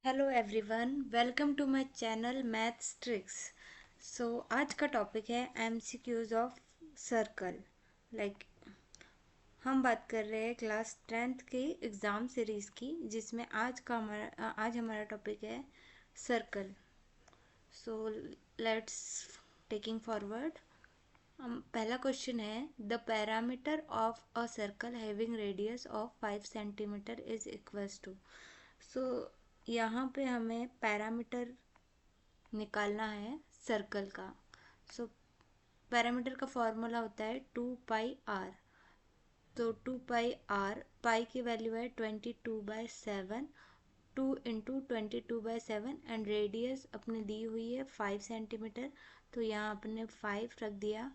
Hello everyone, welcome to my channel maths tricks. आज का topic है एमसीक्यूज ऑफ सर्कल। लाइक हम बात कर रहे हैं क्लास 10th की एग्ज़ाम सीरीज़ की, जिसमें आज हमारा टॉपिक है circle. So let's taking forward. पहला क्वेश्चन है, the parameter of a circle having radius of 5 centimetre is equals to. So यहाँ पे हमें पैरामीटर निकालना है सर्कल का। सो पैरामीटर का फॉर्मूला होता है 2πr। तो 2πr, पाई की वैल्यू है 22/7, 2 × 22/7 एंड रेडियस अपने दी हुई है 5 सेंटीमीटर। तो यहाँ अपने 5 रख दिया।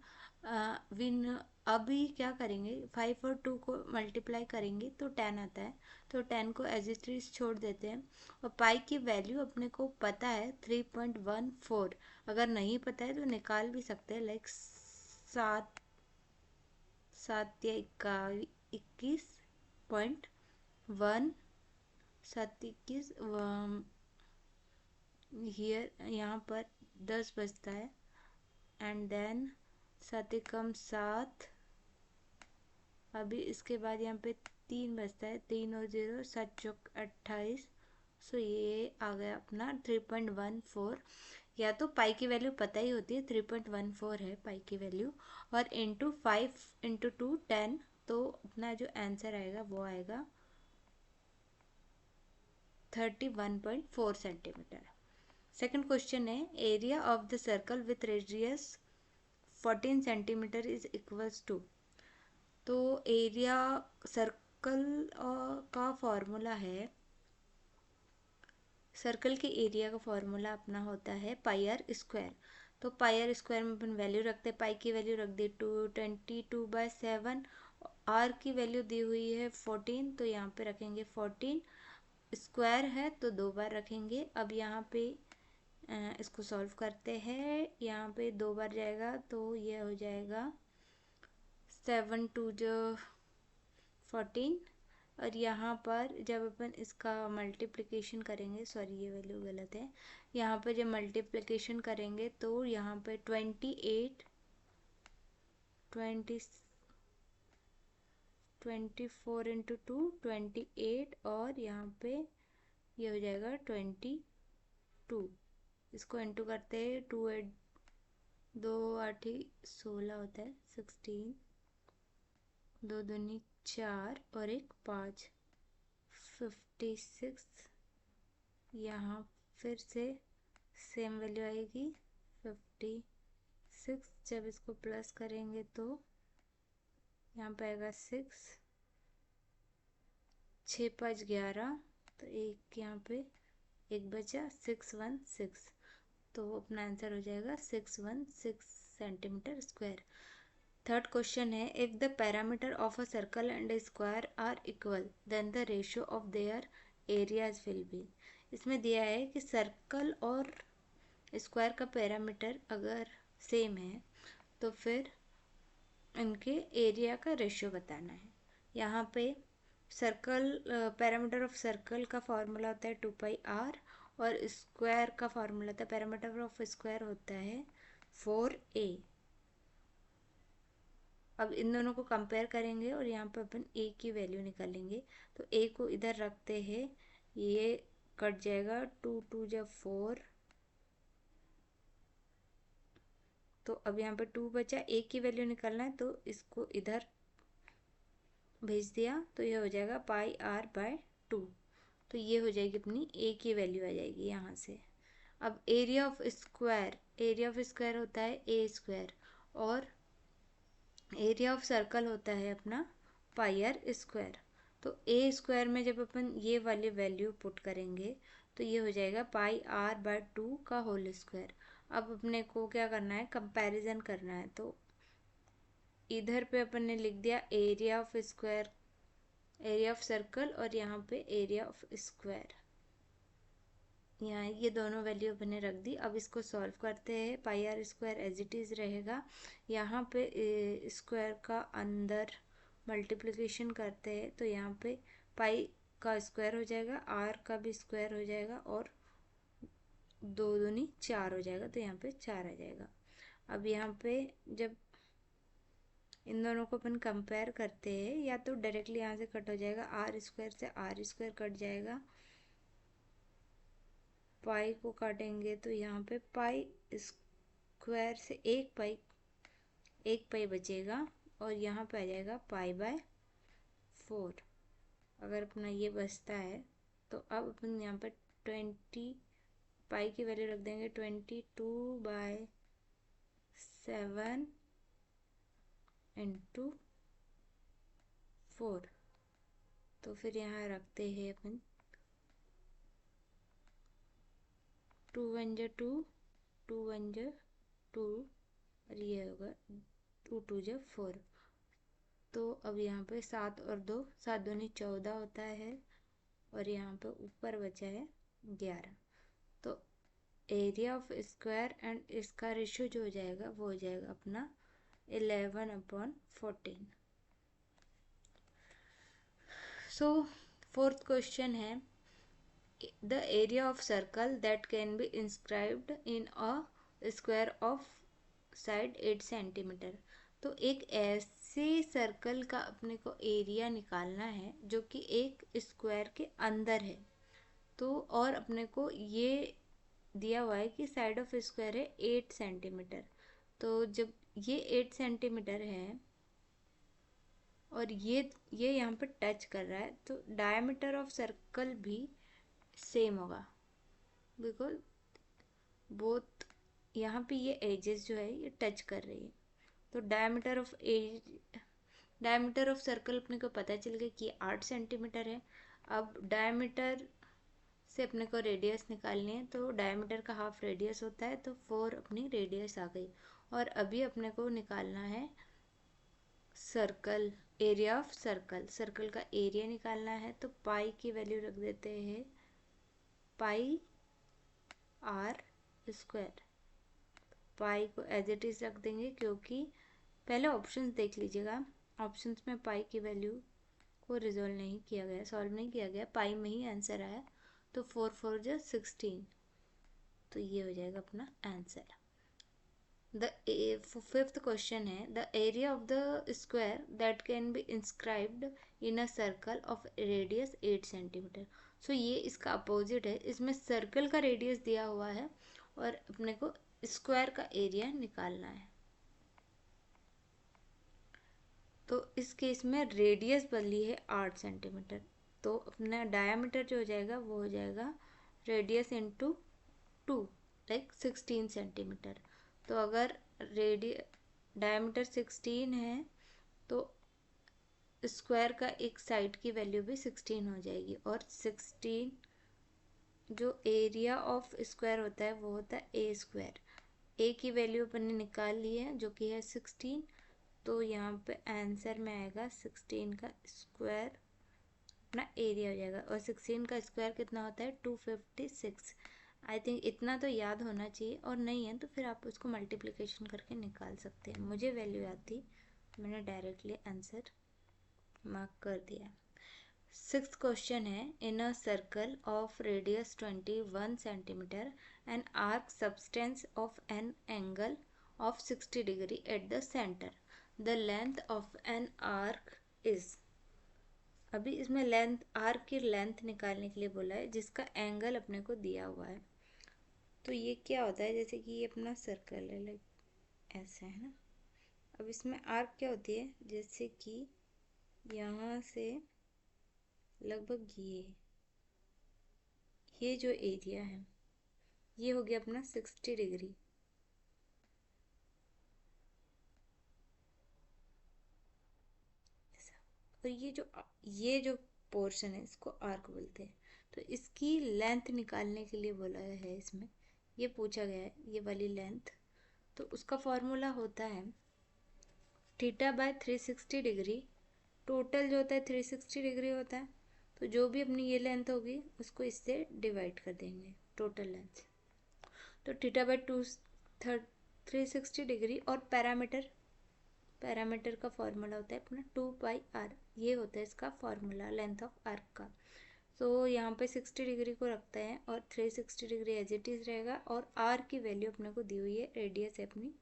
विन अभी क्या करेंगे, 5 और 2 को मल्टीप्लाई करेंगे तो 10 आता है। तो 10 को एज इट इज छोड़ देते हैं। और पाई की वैल्यू अपने को पता है 3.14। अगर नहीं पता है तो निकाल भी सकते हैं, लाइक 7 या 21.1, 7 21 हियर, यहाँ पर 10 बचता है। एंड देन 7 एकम 7, अभी इसके बाद यहाँ पे 3 बचता है, 3 और 0, 7 चौक 28। सो ये आ गया अपना 3.14। या तो पाई की वैल्यू पता ही होती है, 3.14 है पाई की वैल्यू, और इंटू 5 इंटू 2 10। तो अपना जो आंसर आएगा वो आएगा 31.4 सेंटीमीटर। सेकंड क्वेश्चन है, area of the circle with radius 14 centimetre is equals to. तो एरिया सर्कल का फॉर्मूला है, सर्कल के एरिया का फॉर्मूला अपना होता है पाई आर स्क्वायर। तो पाई आर स्क्वायर में अपन वैल्यू रखते हैं, पाई की वैल्यू रख दी 22/7, आर की वैल्यू दी हुई है 14, तो यहाँ पे रखेंगे 14। स्क्वायर है तो 2 बार रखेंगे। अब यहाँ पे इसको सॉल्व करते हैं, यहाँ पे 2 बार जाएगा तो ये हो जाएगा 7 2 जो 14। और यहाँ पर जब अपन इसका मल्टीप्लिकेशन करेंगे, सॉरी ये वैल्यू गलत है, यहाँ पर जब मल्टीप्लिकेशन करेंगे तो यहाँ पे 24 इंटू 2 28, और यहाँ पे ये हो जाएगा 22। इसको इंटू करते हैं, 2 8 2 8 16 होता है, 16, 2 दूनी 4 और 1 5, 56। यहाँ फिर से सेम वैल्यू आएगी 56। जब इसको प्लस करेंगे तो यहाँ पे आएगा 6, 6 5 11, तो एक यहाँ पे एक बचा 616। तो अपना आंसर हो जाएगा 616 सेंटीमीटर स्क्वायर। थर्ड क्वेश्चन है, if the parameter of a circle and square are equal then the ratio of their areas will be. इसमें दिया है कि सर्कल और स्क्वायर का पैरामीटर अगर सेम है तो फिर इनके एरिया का रेशियो बताना है। यहाँ पे सर्कल, पैरामीटर ऑफ सर्कल का फॉर्मूला होता है 2πr, और स्क्वायर का फॉर्मूला होता है, पैरामीटर ऑफ स्क्वायर होता है 4a। अब इन दोनों को कंपेयर करेंगे और यहाँ पर अपन a की वैल्यू निकालेंगे। तो a को इधर रखते हैं, ये कट जाएगा, 2 2 जब 4। तो अब यहाँ पे 2 बचा, a की वैल्यू निकालना है तो इसको इधर भेज दिया, तो ये हो जाएगा πr/2। तो ये हो जाएगी अपनी a की वैल्यू आ जाएगी यहाँ से। अब area of square, area of square होता है a स्क्वायर, और एरिया ऑफ सर्कल होता है अपना पाई आर स्क्वायर। तो a स्क्वायर में जब अपन ये वाली वैल्यू पुट करेंगे तो ये हो जाएगा πr/2 का होल स्क्वायर। अब अपने को क्या करना है, कंपैरिजन करना है। तो इधर पे अपन ने लिख दिया area of square, area of circle, और यहाँ पे एरिया ऑफ स्क्वायर। यहाँ ये दोनों वैल्यू अपने रख दी। अब इसको सॉल्व करते हैं, pi R square as it is रहेगा। यहाँ पे स्क्वायर का अंदर मल्टीप्लिकेशन करते हैं तो यहाँ पे पाई का स्क्वायर हो जाएगा, आर का भी स्क्वायर हो जाएगा और 2 दूनी 4 हो जाएगा, तो यहाँ पे 4 आ जाएगा। अब यहाँ पे जब इन दोनों को अपन कंपेयर करते हैं, या तो डायरेक्टली यहाँ से कट हो जाएगा, आर स्क्वायर से आर स्क्वायर कट जाएगा, पाई को काटेंगे तो यहाँ पे पाई स्क्वायर से एक पाई बचेगा और यहाँ पे आ जाएगा पाई बाय 4। अगर अपना ये बचता है तो अब अपन यहाँ पे 20 पाई की वैल्यू रख देंगे 22/7 इंटू 4। तो फिर यहाँ रखते हैं अपन 2 1 जा 2, 2 1 जा 2 और ये होगा 2 2 जा 4। तो अब यहाँ पे 7 और 2, 7 दूनी 14 होता है और यहाँ पे ऊपर बचा है 11। तो एरिया ऑफ स्क्वायर एंड इसका रेशियो जो हो जाएगा वो हो जाएगा अपना 11/14। सो फोर्थ क्वेश्चन है the area of circle that can be inscribed in a square of side 8 centimetre. तो एक ऐसे सर्कल का अपने को एरिया निकालना है जो कि एक स्क्वायर के अंदर है। तो और अपने को ये दिया हुआ है कि साइड ऑफ स्क्वायर है 8 सेंटीमीटर। तो जब ये 8 सेंटीमीटर है और ये यहाँ पे टच कर रहा है, तो डायमीटर ऑफ सर्कल भी सेम होगा, बिकॉज बोथ यहाँ पे ये एजेस जो है ये टच कर रही है। तो डायमीटर ऑफ सर्कल अपने को पता चल गया कि 8 सेंटीमीटर है। अब डायमीटर से अपने को रेडियस निकालनी है, तो डायमीटर का हाफ रेडियस होता है, तो 4 अपनी रेडियस आ गई। और अभी अपने को निकालना है circle, area of circle, circle का एरिया निकालना है। तो पाई की वैल्यू रख देते हैं पाई आर स्क्वायर। पाई को एज इट इज रख देंगे क्योंकि पहले ऑप्शंस देख लीजिएगा, ऑप्शंस में पाई की वैल्यू को रिजोल्व नहीं किया गया, सॉल्व नहीं किया गया, पाई में ही आंसर आया। तो 4 4 जा 16, तो ये हो जाएगा अपना आंसर। द फिफ्थ क्वेश्चन है the area of the square that can be inscribed in a circle of radius 8 centimetre. So ये इसका अपोजिट है, इसमें सर्कल का रेडियस दिया हुआ है और अपने को स्क्वायर का एरिया निकालना है। तो इस केस में रेडियस बदली है 8 सेंटीमीटर, तो अपना डायामीटर जो हो जाएगा वो हो जाएगा रेडियस इंटू 2 लाइक 16 सेंटीमीटर। तो अगर डायमीटर 16 है तो स्क्वायर का एक साइड की वैल्यू भी 16 हो जाएगी, और 16 जो एरिया ऑफ स्क्वायर होता है वो होता है ए स्क्वायर। ए की वैल्यू अपन ने निकाल ली है जो कि है 16, तो यहाँ पे आंसर में आएगा 16 का स्क्वायर अपना एरिया हो जाएगा। और 16 का स्क्वायर कितना होता है 256। आई थिंक इतना तो याद होना चाहिए, और नहीं है तो फिर आप उसको मल्टीप्लिकेशन करके निकाल सकते हैं। मुझे वैल्यू याद थी, मैंने डायरेक्टली आंसर मार्क कर दिया। सिक्स्थ क्वेश्चन है in a circle of radius 21 centimetre an arc substance of an angle of 60 degree at the centre, the length of an arc is. अभी इसमें लेंथ, आर्क की length निकालने के लिए बोला है जिसका एंगल अपने को दिया हुआ है। तो ये क्या होता है, जैसे कि ये अपना सर्कल है, लाइक ऐसा है ना। अब इसमें आर्क क्या होती है, जैसे कि यहाँ से लगभग ये जो एरिया है ये हो गया अपना 60 डिग्री। और ये जो पोर्शन है इसको आर्क बोलते हैं। तो इसकी लेंथ निकालने के लिए बोला है, इसमें ये पूछा गया है ये वाली लेंथ। तो उसका फॉर्मूला होता है θ/360 डिग्री। टोटल जो होता है 360 डिग्री होता है, तो जो भी अपनी ये लेंथ होगी उसको इससे डिवाइड कर देंगे टोटल लेंथ। तो θ/360 डिग्री, और पैरामीटर का फॉर्मूला होता है अपना 2πr। ये होता है इसका फॉर्मूला लेंथ ऑफ आर्क का। तो यहाँ पे 60 डिग्री को रखते हैं और 360 डिग्री एज इट इज़ रहेगा। और आर की वैल्यू अपने को दी हुई है, रेडियस है अपनी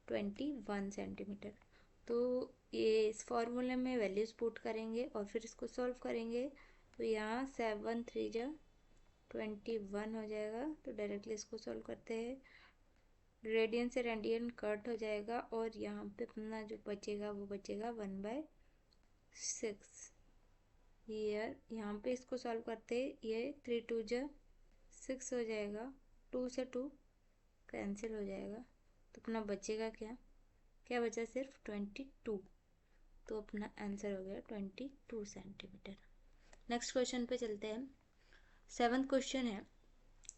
21 सेंटीमीटर। तो ये इस फॉर्मूले में वैल्यूज़ पुट करेंगे और फिर इसको सॉल्व करेंगे। तो यहाँ 7 3 जा 21 हो जाएगा। तो डायरेक्टली इसको सॉल्व करते हैं, रेडियन से रेडियन कट हो जाएगा और यहाँ पे अपना जो बचेगा वो बचेगा 1/6 ईयर। यहाँ पे इसको सॉल्व करते हैं, ये 3 2 जा 6 हो जाएगा, 2 से 2 कैंसिल हो जाएगा। तो अपना बचेगा क्या, क्या बचा, सिर्फ 22। तो अपना आंसर हो गया 22 सेंटीमीटर। नेक्स्ट क्वेश्चन पे चलते हैं। 7th क्वेश्चन है,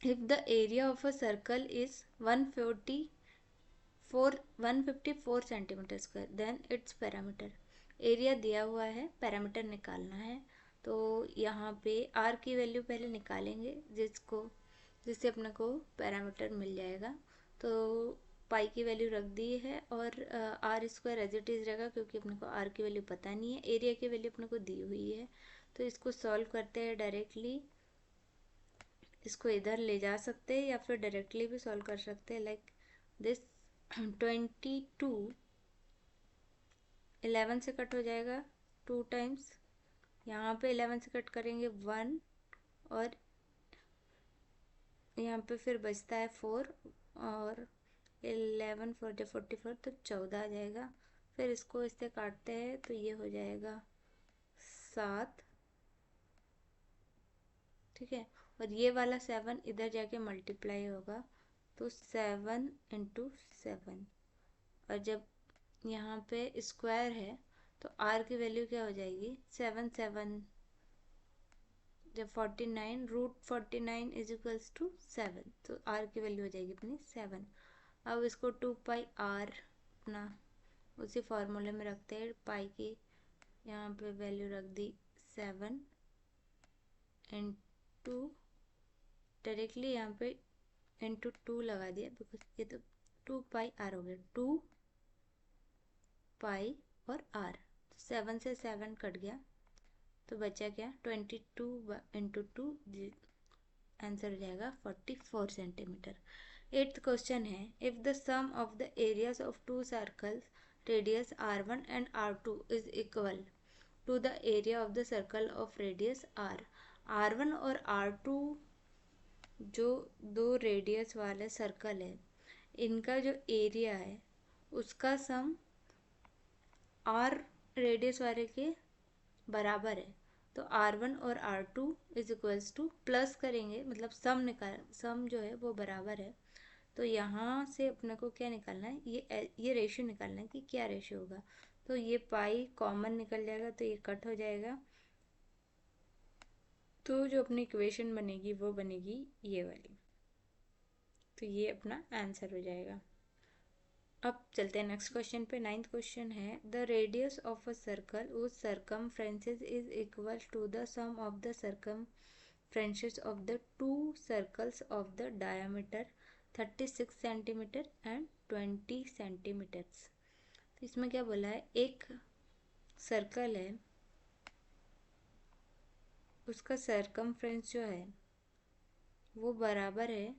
if the area of a circle is 154 centimetre square then its parameter. Area दिया हुआ है, पैरामीटर निकालना है। तो यहाँ पे आर की वैल्यू पहले निकालेंगे जिससे अपने को पैरामीटर मिल जाएगा। तो पाई की वैल्यू रख दी है और R square as it is रहेगा क्योंकि अपने को आर की वैल्यू पता नहीं है। एरिया की वैल्यू अपने को दी हुई है, तो इसको सॉल्व करते हैं डायरेक्टली। इसको इधर ले जा सकते हैं या फिर डायरेक्टली भी सॉल्व कर सकते हैं, लाइक दिस 22 11 से कट हो जाएगा 2 टाइम्स, यहाँ पे 11 से कट करेंगे 1 और यहाँ पे फिर बचता है 4 और 11 4 जो 44 तो 14 आ जाएगा। फिर इसको इससे काटते हैं तो ये हो जाएगा 7, ठीक है। और ये वाला 7 इधर जाके मल्टीप्लाई होगा तो 7 × 7। और जब यहाँ पे स्क्वायर है तो आर की वैल्यू क्या हो जाएगी, 7 7 जब 49 √49 = 7, तो आर की वैल्यू हो जाएगी अपनी 7। अब इसको 2πr अपना उसी फॉर्मूले में रखते हैं। पाई की यहाँ पे वैल्यू रख दी 7 × डायरेक्टली यहाँ पे × 2 लगा दिया बिकॉज ये तो 2πr हो गया, 2π और r। 7 से 7 कट गया तो बचा क्या, 22 × 2, आंसर हो जाएगा 44 सेंटीमीटर। 8th क्वेश्चन है, if the sum of the areas of 2 circles radius r1 and r2 is equal to the area of the circle of radius r। r1 और r2 जो दो रेडियस वाले सर्कल है, इनका जो एरिया है उसका सम r रेडियस वाले के बराबर है। तो R1 और R2 = प्लस करेंगे, मतलब सम जो है वो बराबर है। तो यहाँ से अपने को क्या निकालना है, ये रेशियो निकालना है कि क्या रेशियो होगा। तो ये पाई कॉमन निकल जाएगा तो ये कट हो जाएगा। तो जो अपनी इक्वेशन बनेगी वो बनेगी ये वाली। तो ये अपना आंसर हो जाएगा। अब चलते हैं नेक्स्ट क्वेश्चन पे। 9th क्वेश्चन है, the radius of a circle whose circumference is equal to the sum of the circumferences of the two circles of the diameter 36 centimetre and 20 centimetres. तो इसमें क्या बोला है, एक सर्कल है उसका सर्कमफ्रेंस जो है वो बराबर है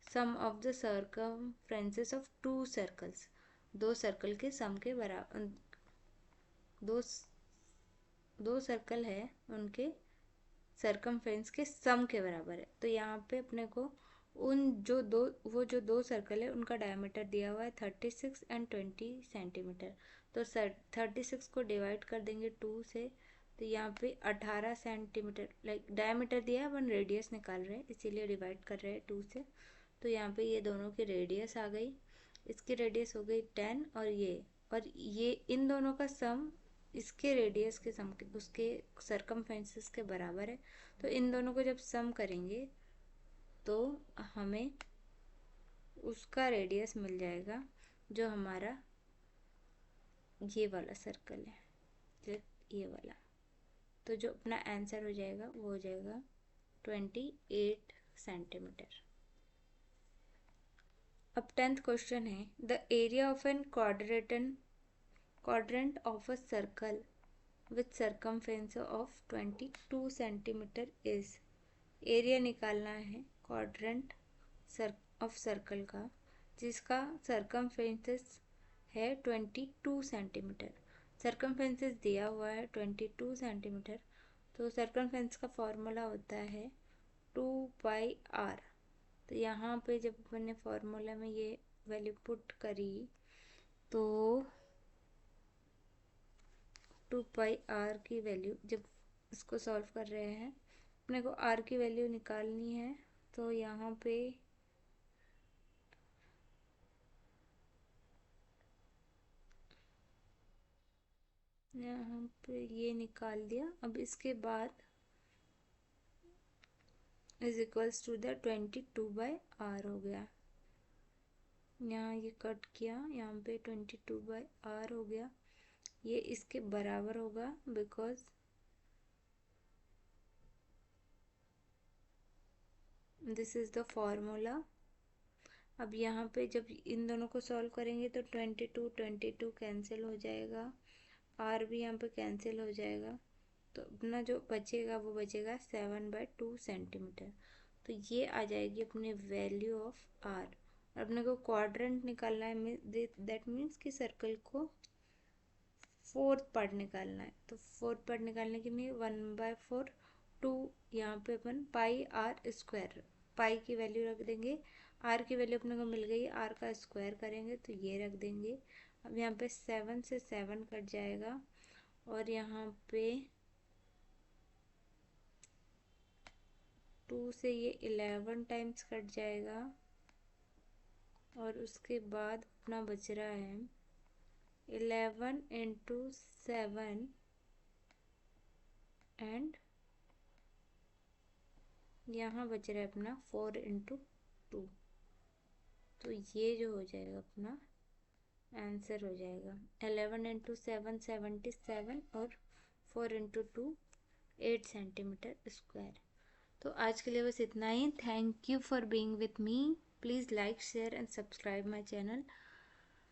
sum of the circumferences of 2 circles. दो सर्कल के सम के बराबर, दो सर्कल है उनके सर्कमफ्रेंस के सम के बराबर है। तो यहाँ पे अपने को जो दो सर्कल है उनका डायमीटर दिया हुआ है 36 एंड 20 सेंटीमीटर। तो 36 को डिवाइड कर देंगे 2 से, तो यहाँ पे 18 सेंटीमीटर, लाइक डायमीटर दिया है, अपन रेडियस निकाल रहे हैं इसीलिए डिवाइड कर रहे हैं 2 से। तो यहाँ पे ये दोनों की रेडियस आ गई, इसकी रेडियस हो गई 10 और ये इन दोनों का सम इसके रेडियस के सम के उसके सर्कमफ्रेंसेस के बराबर है। तो इन दोनों को जब सम करेंगे तो हमें उसका रेडियस मिल जाएगा जो हमारा ये वाला सर्कल है, जो ये वाला। तो जो अपना आंसर हो जाएगा वो हो जाएगा 28 सेंटीमीटर। अब 10th क्वेश्चन है, the area of an quadrant of a circle with circumference of 22 centimetre is. Area निकालना है क्वाड्रेंट ऑफ सर्कल का जिसका सरकमफेरेंस है 22 सेंटीमीटर। सरकमफेरेंस दिया हुआ है 22 सेंटीमीटर, तो सरकमफेरेंस का फॉर्मूला होता है 2πr। तो यहाँ पे जब मैंने फॉर्मूला में ये वैल्यू पुट करी तो 2πr की वैल्यू, जब इसको सॉल्व कर रहे हैं अपने को r की वैल्यू निकालनी है, तो यहाँ पे ये निकाल दिया। अब इसके बाद is equals to the 22/r हो गया। यहाँ ये कट किया, यहाँ पे 22/r हो गया। ये इसके बराबर होगा because this is the formula. अब यहाँ पे जब इन दोनों को सॉल्व करेंगे तो 22 कैंसिल हो जाएगा, r भी यहाँ पे कैंसिल हो जाएगा, तो अपना जो बचेगा वो बचेगा 7/2 सेंटीमीटर। तो ये आ जाएगी अपनी वैल्यू ऑफ r। और अपने को क्वाड्रेंट निकालना है, दैट मीन्स कि सर्कल को फोर्थ पार्ट निकालना है। तो फोर्थ पार्ट निकालने के लिए 1/4 2, यहाँ पे अपन πr², पाई की वैल्यू रख देंगे, r की वैल्यू अपने को मिल गई, r का स्क्वायर करेंगे तो ये रख देंगे। अब यहाँ पे 7 से 7 कट जाएगा और यहाँ पे 2 से ये 11 टाइम्स कट जाएगा और उसके बाद अपना बच रहा है 11 × 7 एंड यहाँ बच रहा है अपना 4 × 2। तो ये जो हो जाएगा अपना आंसर हो जाएगा 11 × 7 77 और 4 × 2 8 सेंटीमीटर स्क्वायर। तो आज के लिए बस इतना ही। Thank you for being with me. Please like share and subscribe my channel.